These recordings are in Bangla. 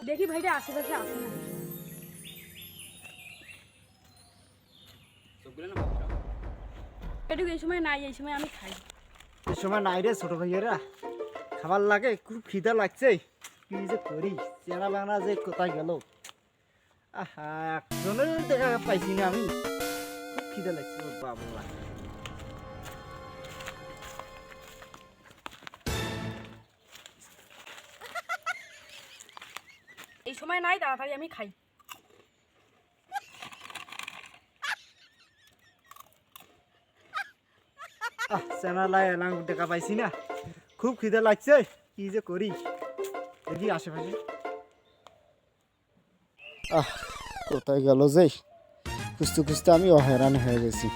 দেখি ভাইটা আশেপাশে আসে না। এটুকু এই সময় নাই, এই সময় আমি খাই। এই সময় নাই রে ছোট ভাইয়েরা, খাবার লাগে, খুব খিদা লাগছে। কি যে করি, চেনা বাংলা যে কোথায় গেল। আহা, একজনের দেখা পাইছি না আমি, খুব খিদা লাগছে বাবা। এই সময় নাই, তাড়াতাড়ি আমি খাই। চেনা লাং দেখা পাইছি না, খুব খিদা লাগছে। কি যে করি, দেখি আশেপাশে। কোথায় গেল যে, খুঁজতে খুঁজতে আমি অহেরান হয়ে গেছি।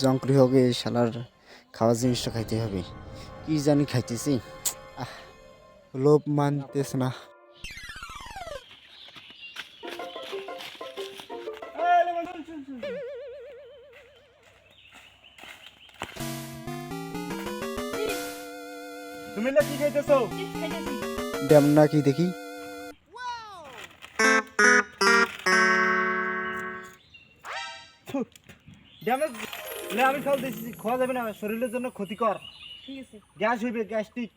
জঙ্করি হবে শালার, খাওয়ার জিনিসটা খাইতে হবে। কি জানি খাইতেছি, লোভ মানতেছে না। তুমি কি খাইতেছো? ড্যাম না কি দেখি। ড্যামেজ আমি খাওয়া দিয়েছি, খাওয়া যাবে না, শরীরের জন্য ক্ষতিকর। ঠিক আছে, গ্যাস হইবে, গ্যাস্ট্রিক।